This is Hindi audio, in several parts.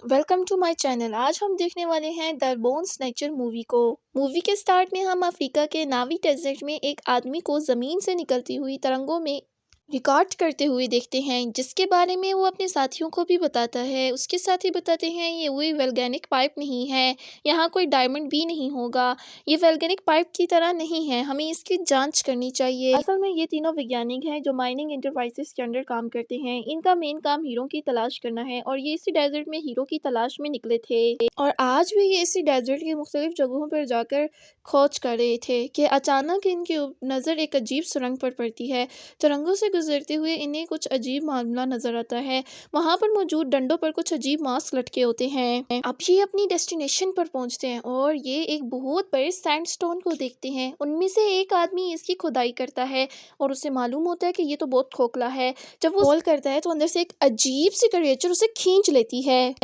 Welcome to my channel. आज हम देखने वाले हैं द बोन स्नैचर मूवी को। मूवी के स्टार्ट में हम अफ्रीका के नावी डेजर्ट में एक आदमी को ज़मीन से निकलती हुई तरंगों में रिकॉर्ड करते हुए देखते हैं, जिसके बारे में वो अपने साथियों को भी बताता है। उसके साथी बताते हैं ये वही वैल्केनिक पाइप नहीं है, यहाँ कोई डायमंड भी नहीं होगा, ये वैल्केनिक पाइप की तरह नहीं है, हमें इसकी जांच करनी चाहिए। असल में ये तीनों वैज्ञानिक हैं जो माइनिंग इंटरप्राइजेस के अंडर काम करते हैं। इनका मेन काम हीरो की तलाश करना है और ये इसी डेजर्ट में हीरो की तलाश में निकले थे और आज भी ये इसी डेजर्ट की मुख्तलिफ जगहों पर जाकर खोज कर रहे थे कि अचानक इनकी नज़र एक अजीब सुरंग पर पड़ती है। तरंगों से गुजरते हुए इन्हें कुछ अजीब मामला नजर आता है। वहां पर मौजूद डंडों पर कुछ अजीब मास्क लटके होते हैं। अब ये अपनी डेस्टिनेशन पर पहुंचते हैं और ये एक बहुत बड़े सैंडस्टोन को देखते हैं। उनमें से एक आदमी इसकी खुदाई करता है और उसे मालूम होता है कि ये तो बहुत खोखला है। जब वो होल करता है तो अंदर से एक अजीब सी क्रिएचर उसे खींच लेती है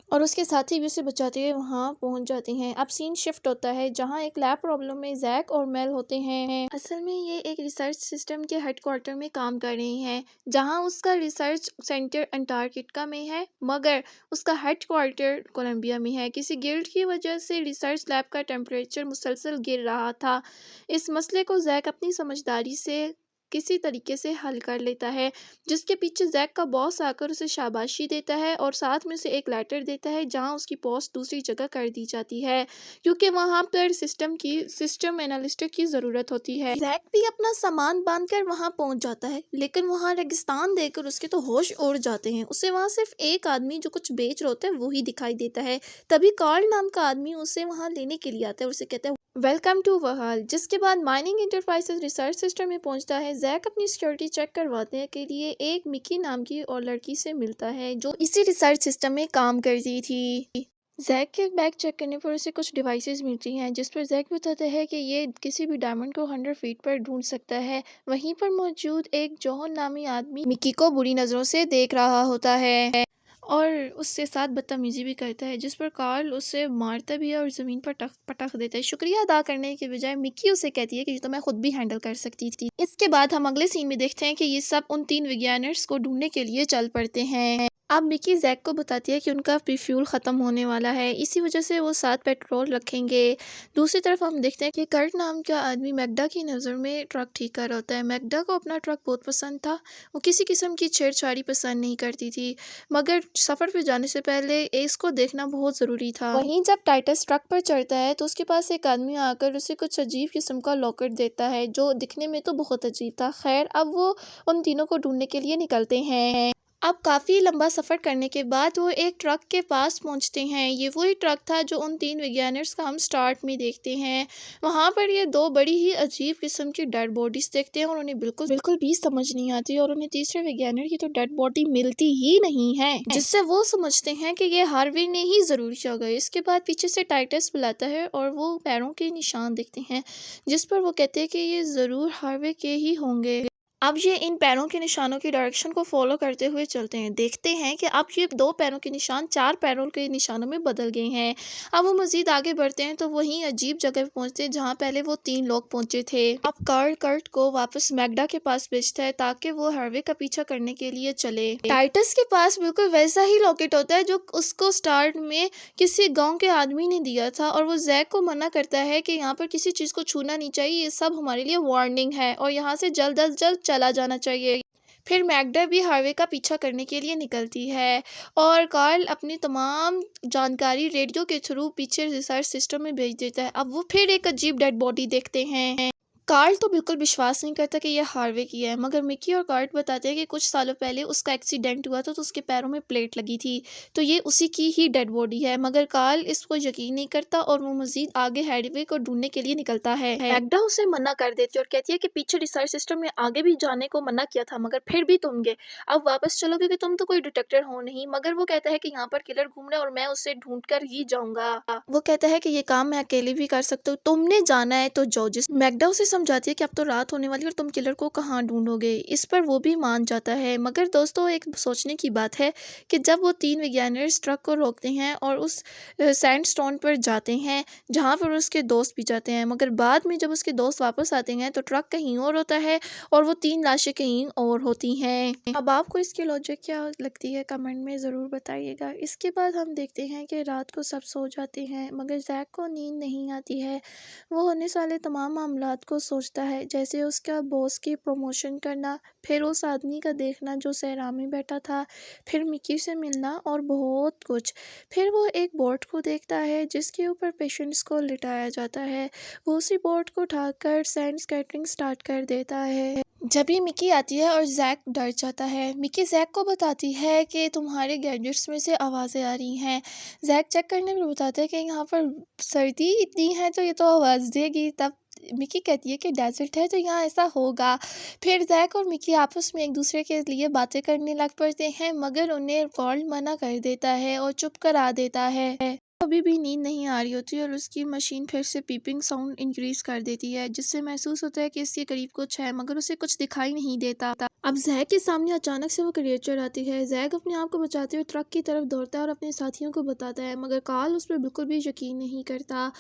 और उसके साथी भी उसे बचाते हुए वहां पहुंच जाते हैं। अब सीन शिफ्ट होता है जहां एक लैब प्रॉब्लम में जैक और मेल होते हैं। असल में ये एक रिसर्च सिस्टम के हेडक्वार्टर में काम कर रही हैं, जहां उसका रिसर्च सेंटर अंटार्कटिका में है मगर उसका हेडक्वार्टर कोलंबिया में है। किसी गिल्ड की वजह से रिसर्च लैब का टेम्परेचर मुसलसल गिर रहा था। इस मसले को जैक अपनी समझदारी से किसी तरीके से हल कर लेता है, जिसके पीछे जैक का बॉस आकर उसे शाबाशी देता है और साथ में उसे एक लेटर देता है जहां उसकी पोस्ट दूसरी जगह कर दी जाती है क्योंकि वहां पर सिस्टम एनालिस्ट की ज़रूरत होती है। जैक भी अपना सामान बांधकर वहां पहुंच जाता है, लेकिन वहां रेगिस्तान देखकर उसके तो होश उड़ जाते हैं। उसे वहां सिर्फ एक आदमी जो कुछ बेच रहा होता है वो ही दिखाई देता है। तभी कार्ल नाम का आदमी उसे वहां लेने के लिए आता है और उसे कहता है वेलकम टू वहाल। जिसके बाद माइनिंग इंटरप्राइजेस रिसर्च सिस्टम में पहुंचता है। जैक अपनी सिक्योरिटी चेक करवाने के लिए एक मिकी नाम की और लड़की से मिलता है जो इसी रिसर्च सिस्टम में काम करती थी। जैक के बैग चेक करने पर उसे कुछ डिवाइसेस मिलती हैं जिस पर जैक बताता है कि ये किसी भी डायमंड को 100 फीट पर ढूंढ सकता है। वहीं पर मौजूद एक जॉन नामी आदमी मिकी को बुरी नज़रों से देख रहा होता है और उससे साथ बदतमीजी भी करता है, जिस पर कार्ल उसे मारता भी है और ज़मीन पर पटक देता है। शुक्रिया अदा करने के बजाय मिक्की उसे कहती है कि ये तो मैं खुद भी हैंडल कर सकती थी। इसके बाद हम अगले सीन में देखते हैं कि ये सब उन तीन वैज्ञानिक्स को ढूंढने के लिए चल पड़ते हैं। अब मिक्की जैक को बताती है कि उनका रिफ्यूल ख़त्म होने वाला है, इसी वजह से वो साथ पेट्रोल रखेंगे। दूसरी तरफ हम देखते हैं कि कर्ट नाम का आदमी मैगडा की नज़र में ट्रक ठीक कर रहा होता है। मैगडा को अपना ट्रक बहुत पसंद था, वो किसी किस्म की छेड़छाड़ी पसंद नहीं करती थी मगर सफ़र पे जाने से पहले इसको देखना बहुत ज़रूरी था। वहीं जब टाइटस ट्रक पर चढ़ता है तो उसके पास एक आदमी आकर उसे कुछ अजीब किस्म का लॉकेट देता है जो दिखने में तो बहुत अजीब था। खैर अब वो उन तीनों को ढूंढने के लिए निकलते हैं। अब काफ़ी लंबा सफ़र करने के बाद वो एक ट्रक के पास पहुंचते हैं। ये वही ट्रक था जो उन तीन वैज्ञानिक्स का हम स्टार्ट में देखते हैं। वहाँ पर ये दो बड़ी ही अजीब किस्म की डेड बॉडीज देखते हैं और उन्हें बिल्कुल बिल्कुल भी समझ नहीं आती और उन्हें तीसरे वैज्ञानिक की तो डेड बॉडी मिलती ही नहीं है, जिससे वो समझते हैं कि ये हार्वे ने ही ज़रूर किया होगा। इसके बाद पीछे से टाइटस बुलाता है और वो पैरों के निशान देखते हैं, जिस पर वो कहते हैं कि ये ज़रूर हार्वे के ही होंगे। अब ये इन पैरों के निशानों की डायरेक्शन को फॉलो करते हुए चलते हैं। देखते हैं कि अब ये दो पैरों के निशान चार पैरों के निशानों में बदल गए हैं। अब वो मजीद आगे बढ़ते हैं तो वहीं अजीब जगह पे पहुंचते हैं जहाँ पहले वो तीन लोग पहुंचे थे। अब कार्ल कर्ट को वापस मैगडा के पास भेजता है ताकि वो हार्वे का पीछा करने के लिए चले। टाइटस के पास बिल्कुल वैसा ही लॉकेट होता है जो उसको स्टार्ट में किसी गांव के आदमी ने दिया था और वो जैक को मना करता है कि यहाँ पर किसी चीज़ को छूना नहीं चाहिए, ये सब हमारे लिए वार्निंग है और यहाँ से जल्द अज जल्द चला जाना चाहिए। फिर मैगडा भी हार्वे का पीछा करने के लिए निकलती है और कार्ल अपनी तमाम जानकारी रेडियो के थ्रू पीछे रिसर्च सिस्टम में भेज देता है। अब वो फिर एक अजीब डेड बॉडी देखते हैं। कार्ल तो बिल्कुल विश्वास नहीं करता कि यह हार्वे की है मगर मिकी और कार्ट बताते हैं कि कुछ सालों पहले उसका एक्सीडेंट हुआ था तो उसके पैरों में प्लेट लगी थी, तो ये उसी की ही डेड बॉडी है। मगर कार्ल इसको यकीन नहीं करता और वो मजीद आगे हार्वे को ढूंढने के लिए निकलता है। मैगडा उसे मना कर देती है और कहती है कि पीछे रिसर्च सिस्टम में आगे भी जाने को मना किया था मगर फिर भी तुम गए, अब वापस चलो क्योंकि तुम तो कोई डिटेक्टर हो नहीं। मगर वो कहता है कि यहाँ पर किलर घूम रहा है और मैं उसे ढूंढ कर ही जाऊंगा। वो कहता है कि ये काम मैं अकेले भी कर सकता हूँ, तुमने जाना है तो जाओ। जिस मैगडा उसे समझाती है कि अब तो रात होने वाली है और तुम किलर को कहाँ ढूंढोगे। इस पर वो भी मान जाता है। मगर दोस्तों, एक सोचने की बात है कि जब वो तीन विज्ञानी ट्रक को रोकते हैं और उस सैंडस्टोन पर जाते हैं जहाँ पर उसके दोस्त भी जाते हैं, मगर बाद में जब उसके दोस्त वापस आते हैं तो ट्रक कहीं और होता है और वो तीन लाशें कहीं और होती हैं। अब आपको इसकी लॉजिक क्या लगती है कमेंट में ज़रूर बताइएगा। इसके बाद हम देखते हैं कि रात को सब सो जाते हैं मगर जैक को नींद नहीं आती है। वो होने वाले तमाम मामलात को सोचता है, जैसे उसका बॉस की प्रमोशन करना, फिर उस आदमी का देखना जो सहरा में बैठा था, फिर मिकी से मिलना और बहुत कुछ। फिर वो एक बोर्ड को देखता है जिसके ऊपर पेशेंट्स को लिटाया जाता है। वो उसी बोर्ड को उठाकर सैंड स्कैटरिंग स्टार्ट कर देता है। जब ये मिकी आती है और जैक डर जाता है। मिकी जैक को बताती है कि तुम्हारे गैजेट्स में से आवाज़ें आ रही हैं। जैक चेक करने पर बताता है कि यहाँ पर सर्दी इतनी है तो ये तो आवाज़ देगी। तब मिकी कहती है कि डेजर्ट है तो यहाँ ऐसा होगा। फिर जैक और मिकी आपस में एक दूसरे के लिए बातें करने लग पड़ते हैं मगर उन्हें कॉल मना कर देता है और चुप करा देता है। अभी भी नींद नहीं आ रही होती और उसकी मशीन फिर से पीपिंग साउंड इंक्रीज कर देती है जिससे महसूस होता है कि इसके करीब कुछ है मगर उसे कुछ दिखाई नहीं देता। अब जैक के सामने अचानक से वो क्रिएचर आती है। जैक अपने आप को बचाते हुए ट्रक की तरफ दौड़ता है और अपने साथियों को बताता है मगर कार्ल उस पर बिल्कुल भी यकीन नहीं करता।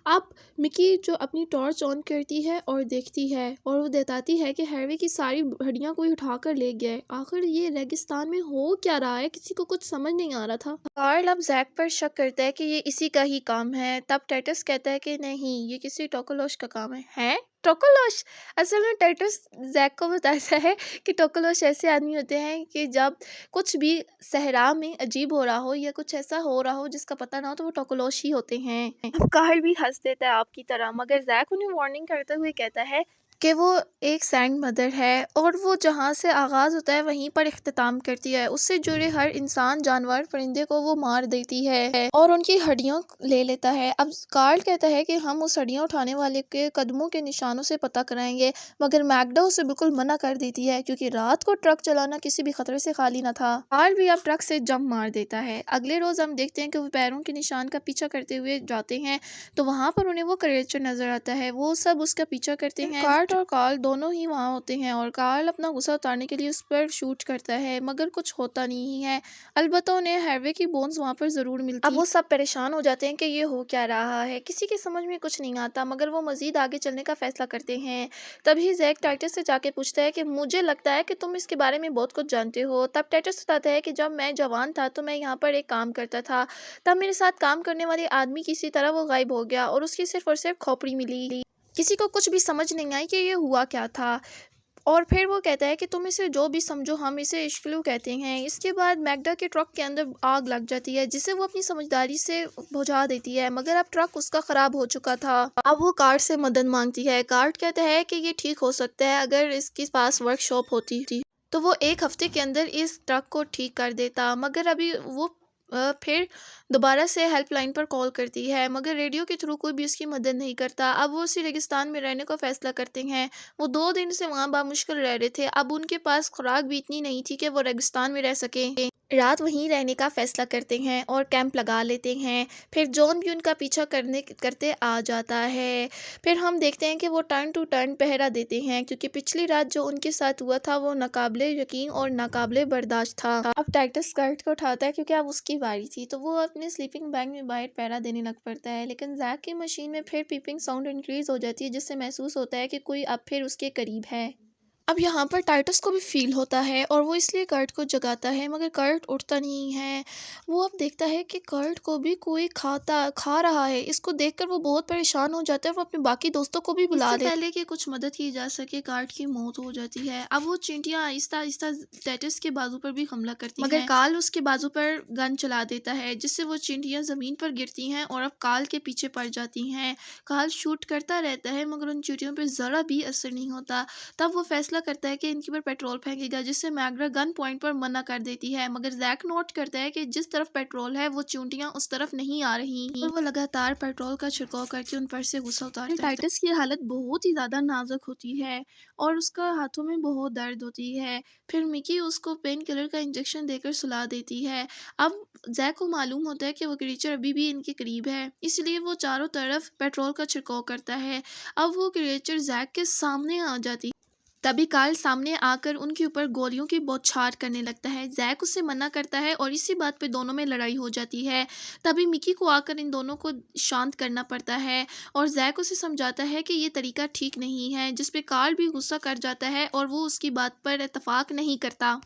अब मिकी जो अपनी टॉर्च ऑन करती है और देखती है और वो बताती है कि हैवी की सारी हड्डियां कोई उठाकर ले गया है। आखिर ये रेगिस्तान में हो क्या रहा है, किसी को कुछ समझ नहीं आ रहा था। कार्ल अब जैक पर शक करता है कि ये इसी का ही काम है। तब टाइटस कहता है कि नहीं, ये किसी टोकोलोश का काम है? टोकोलोश? असल में टाइटस जैक को बताता है कि टोकोलोश ऐसे आदमी होते हैं कि जब कुछ भी सहरा में अजीब हो रहा हो या कुछ ऐसा हो रहा हो जिसका पता ना हो तो वो टोकोलोश ही होते हैं। अब कार्ल भी हंस देता है आपकी तरह मगर जैक उन्हें वार्निंग करते हुए कहता है कि वो एक सैंड मदर है और वो जहाँ से आगाज़ होता है वहीं पर इख्तिताम करती है। उससे जुड़े हर इंसान, जानवर, परिंदे को वो मार देती है और उनकी हड्डियाँ ले लेता है। अब कार्ल कहता है कि हम उस हड्डियाँ उठाने वाले के कदमों के निशानों से पता कराएंगे मगर मैग्डा उसे बिल्कुल मना कर देती है क्योंकि रात को ट्रक चलाना किसी भी खतरे से खाली ना था। कार्ल भी अब ट्रक से जंप मार देता है। अगले रोज हम देखते हैं कि वो पैरों के निशान का पीछा करते हुए जाते हैं तो वहाँ पर उन्हें वो क्रिएचर नजर आता है। वो सब उसका पीछा करते हैं। कार्ट और कार्ल दोनों ही वहाँ होते हैं और कार्ल अपना गुस्सा उतारने के लिए उस पर शूट करता है मगर कुछ होता नहीं है। अलबत्ता उन्हें हैर्वे की बोन्स वहाँ पर जरूर मिलती है। अब वो सब परेशान हो जाते हैं कि ये हो क्या रहा है, किसी के समझ में कुछ नहीं आता मगर वो मजीद आगे चलने का फैसला करते हैं। तभी जैक टाइटस से जाके पूछता है कि मुझे लगता है कि तुम इसके बारे में बहुत कुछ जानते हो। तब टाइटस बताता है कि जब मैं जवान था तो मैं यहाँ पर एक काम करता था। तब मेरे साथ काम करने वाले आदमी किसी तरह वो गायब हो गया और उसकी सिर्फ और सिर्फ खोपड़ी मिली। किसी को कुछ भी समझ नहीं आई कि ये हुआ क्या था। और फिर वो कहता है कि तुम इसे जो भी समझो, हम इसे इश्क-फ्लू कहते हैं। इसके बाद मैग्डा के ट्रक के अंदर आग लग जाती है जिसे वो अपनी समझदारी से बुझा देती है मगर अब ट्रक उसका ख़राब हो चुका था। अब वो कार्ट से मदद मांगती है। कार्ट कहता है कि ये ठीक हो सकता है अगर इसके पास वर्कशॉप होती तो वो एक हफ्ते के अंदर इस ट्रक को ठीक कर देता मगर अभी वो फिर दोबारा से हेल्पलाइन पर कॉल करती है मगर रेडियो के थ्रू कोई भी उसकी मदद नहीं करता। अब वो उसी रेगिस्तान में रहने का फैसला करते हैं। वो 2 दिन से वहाँ बामुश्किल रह रहे थे। अब उनके पास खुराक भी इतनी नहीं थी कि वो रेगिस्तान में रह सके। रात वहीं रहने का फैसला करते हैं और कैंप लगा लेते हैं। फिर जॉन भी उनका पीछा करते आ जाता है। फिर हम देखते हैं कि वो टर्न टू टर्न पहरा देते हैं क्योंकि पिछली रात जो उनके साथ हुआ था वो नाकाबिले यकीन और नाकाबिले बर्दाश्त था। अब टाइटस स्कर्ट को उठाता है क्योंकि अब उसकी बारी थी तो वो अपने स्लीपिंग बैग में बाहर पहरा देने लग पड़ता है लेकिन जैक की मशीन में फिर पीपिंग साउंड इंक्रीज हो जाती है जिससे महसूस होता है कि कोई अब फिर उसके करीब है। अब यहाँ पर टाइटस को भी फील होता है और वो इसलिए कर्ट को जगाता है मगर कर्ट उठता नहीं है। वो अब देखता है कि कर्ट को भी कोई खा रहा है। इसको देखकर वो बहुत परेशान हो जाता है। वो अपने बाकी दोस्तों को भी बुला लेता है। पहले कि कुछ मदद की जा सके कर्ट की मौत हो जाती है। अब वो चींटियां आहिस्ता आहिस्ता टाइटस के बाजू पर भी हमला करती हैं मगर कार्ल उसके बाजू पर गन चला देता है जिससे वो चींटियां जमीन पर गिरती हैं और अब कार्ल के पीछे पड़ जाती हैं। कार्ल शूट करता रहता है मगर उन चींटियों पर जरा भी असर नहीं होता। तब वो फैसला फैसला करता है कि इनके ऊपर पेट्रोल फेंकेगा, जिससे मैगडा गन पॉइंट पर मना कर देती है। मगर जैक नोट करता है कि जिस तरफ पेट्रोल है वो चींटियां उस तरफ नहीं आ रही और वो लगातार पेट्रोल का छिड़काव करके उन पर से गुस्सा उतारता है। टाइटस की हालत बहुत ही ज्यादा नाजुक होती है और उसका हाथों में बहुत दर्द होती है। फिर मिकी उसको पेन किलर का इंजेक्शन देकर सुला देती है। अब जैक को मालूम होता है कि वो क्रीचर अभी भी इनके करीब है, इसलिए वो चारों तरफ पेट्रोल का छिड़काव करता है। अब वो क्रिएचर जैक के सामने आ जाती, तभी कार्ल सामने आकर उनके ऊपर गोलियों की बौछार करने लगता है। जैक उससे मना करता है और इसी बात पे दोनों में लड़ाई हो जाती है। तभी मिकी को आकर इन दोनों को शांत करना पड़ता है और जैक उसे समझाता है कि ये तरीका ठीक नहीं है, जिस पे कार्ल भी गुस्सा कर जाता है और वो उसकी बात पर इत्तेफाक नहीं करता।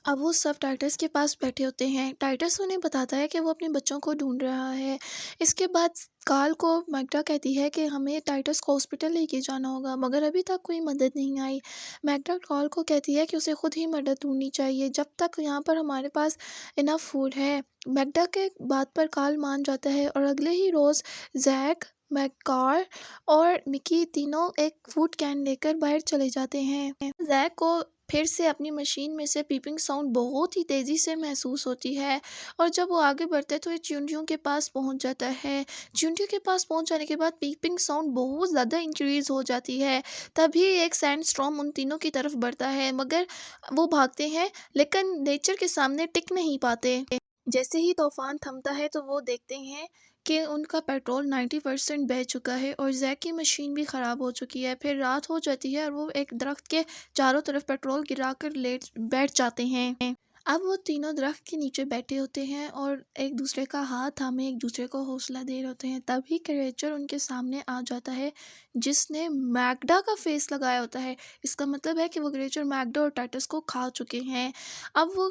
अब वो सब टाइटस के पास बैठे होते हैं। टाइटस उन्हें बताता है कि वो अपने बच्चों को ढूंढ रहा है। इसके बाद कार्ल को मैग्डा कहती है कि हमें टाइटस को हॉस्पिटल लेके जाना होगा, मगर अभी तक कोई मदद नहीं आई। मैग्डा कार्ल को कहती है कि उसे खुद ही मदद ढूंढनी चाहिए जब तक यहाँ पर हमारे पास इनफ फूड है। मैग्डा के बात पर कार्ल मान जाता है और अगले ही रोज़ जैक, मैककार और मिकी तीनों एक फूड कैन लेकर बाहर चले जाते हैं। जैक को फिर से अपनी मशीन में से पीपिंग साउंड बहुत ही तेज़ी से महसूस होती है और जब वो आगे बढ़ता है तो ये चींटियों के पास पहुंच जाता है। चींटियों के पास पहुंच जाने के बाद पीपिंग साउंड बहुत ज़्यादा इंक्रीज हो जाती है। तभी एक सैंड स्टॉर्म उन तीनों की तरफ बढ़ता है, मगर वो भागते हैं लेकिन नेचर के सामने टिक नहीं पाते। जैसे ही तूफान थमता है तो वो देखते हैं कि उनका पेट्रोल 90% बह चुका है और जैक की मशीन भी ख़राब हो चुकी है। फिर रात हो जाती है और वो एक दरख्त के चारों तरफ पेट्रोल गिराकर लेट बैठ जाते हैं। अब वो तीनों दरख्त के नीचे बैठे होते हैं और एक दूसरे का हाथ थामे एक दूसरे को हौसला दे रहे होते हैं। तभी क्रिएचर उनके सामने आ जाता है, जिसने मैग्डा का फेस लगाया होता है। इसका मतलब है कि वो क्रिएचर मैग्डा और टाइटस को खा चुके हैं। अब वो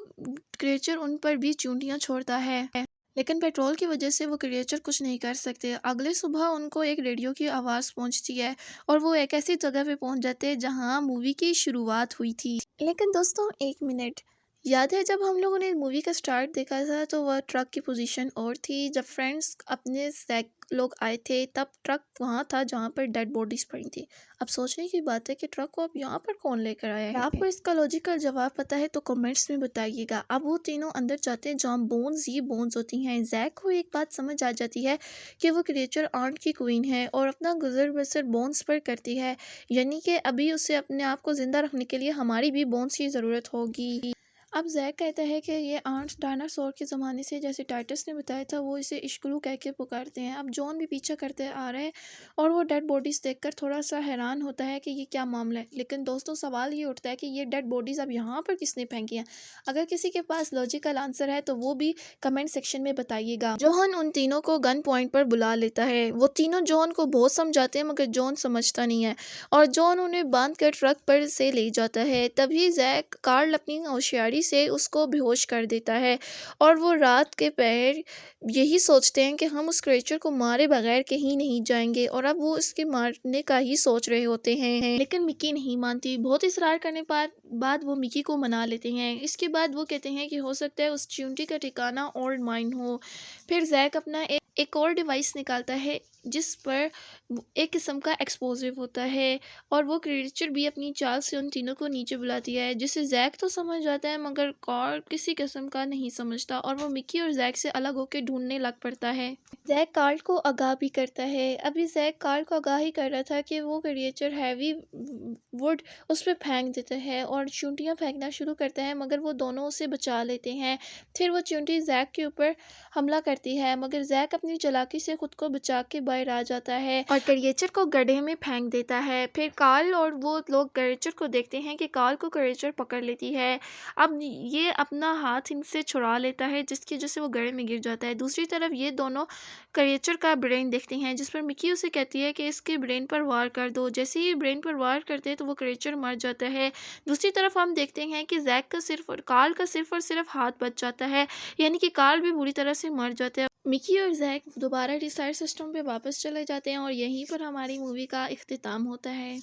क्रिएचर उन पर भी चूंटियां छोड़ता है, लेकिन पेट्रोल की वजह से वो क्रिएचर कुछ नहीं कर सकते। अगले सुबह उनको एक रेडियो की आवाज़ पहुंचती है और वो एक ऐसी जगह पे पहुंच जाते हैं जहां मूवी की शुरुआत हुई थी। लेकिन दोस्तों, एक मिनट, याद है जब हम लोगों ने मूवी का स्टार्ट देखा था तो वह ट्रक की पोजीशन और थी। जब फ्रेंड्स अपने सैक लोग आए थे तब ट्रक वहाँ था जहाँ पर डेड बॉडीज पड़ी थी। अब सोचने की बात है कि ट्रक को अब यहाँ पर कौन लेकर आया है। आपको इसका लॉजिकल जवाब पता है तो कमेंट्स में बताइएगा। अब वो तीनों अंदर जाते हैं जहाँ बोन्स ही बोन्स होती हैं। जैक को एक बात समझ आ जाती है कि वो क्रिएचर आर्ट की क्वीन है और अपना गुजर बसर बोन्स पर करती है, यानी कि अभी उसे अपने आप को जिंदा रखने के लिए हमारी भी बोन्स की ज़रूरत होगी। अब जैक कहता है कि ये आंट्स डायनासोर के ज़माने से, जैसे टाइटस ने बताया था, वो इसे इश्कलू कह के पुकारते हैं। अब जॉन भी पीछे करते आ रहे हैं और वो डेड बॉडीज़ देखकर थोड़ा सा हैरान होता है कि ये क्या मामला है। लेकिन दोस्तों, सवाल ये उठता है कि ये डेड बॉडीज़ अब यहाँ पर किसने फेंकी हैं। अगर किसी के पास लॉजिकल आंसर है तो वो भी कमेंट सेक्शन में बताइएगा। जॉन उन तीनों को गन पॉइंट पर बुला लेता है। वो तीनों जॉन को बहुत समझाते हैं मगर जॉन समझता नहीं है और जॉन उन्हें बांध कर ट्रक पर से ले जाता है। तभी जैक कार्ल अपनी होशियारी से उसको बेहोश कर देता है और वो रात के पहर यही सोचते हैं कि हम उस क्रिएचर को मारे बगैर कहीं नहीं जाएंगे और अब वो इसके मारने का ही सोच रहे होते हैं। लेकिन मिकी नहीं मानती। बहुत इसरार करने बाद वो मिकी को मना लेते हैं। इसके बाद वो कहते हैं कि हो सकता है उस चींटी का ठिकाना ओल्ड माइन हो। फिर जैक अपना एक और डिवाइस निकालता है जिस पर एक किस्म का एक्सप्लोजिव होता है और वो क्रिएचर भी अपनी चाल से उन तीनों को नीचे बुलाती है, जिसे जैक तो समझ जाता है मगर कार्ल किसी किस्म का नहीं समझता और वो मिकी और जैक से अलग होकर ढूंढने लग पड़ता है। जैक कार्ल को आगाह भी करता है। अभी जैक कार्ल को आगाह ही कर रहा था कि वो क्रिएचर हैवी वुड उस पर फेंक देता है और चूंटियाँ फेंकना शुरू करता है, मगर वो दोनों उसे बचा लेते हैं। फिर वो चूंटी जैक के ऊपर हमला करती है मगर जैक अपनी चालाकी से खुद को बचा के बाहर आ जाता है और क्रिएचर को गड्ढे में फेंक देता है। फिर कार्ल और वो लोग क्रिएचर को देखते हैं कि कार्ल को क्रिएचर पकड़ लेती है। अब ये अपना हाथ इनसे छुड़ा लेता है जिसकी वजह से वो गड्ढे में गिर जाता है। दूसरी तरफ ये दोनों क्रिएचर का ब्रेन देखते हैं जिस पर मिकी उसे कहती है कि इसके ब्रेन पर वार कर दो। जैसे ही ब्रेन पर वार करते हैं तो वो क्रिएचर मर जाता है। दूसरी तरफ हम देखते हैं कि जैक का सिर्फ और कार्ल का सिर्फ और सिर्फ हाथ बच जाता है, यानी कि कार्ल भी बुरी तरह से मर जाता है। मिकी और जैक दोबारा रिसाइट सिस्टम पे वापस चले जाते हैं और यहीं पर हमारी मूवी का इख्तिताम होता है।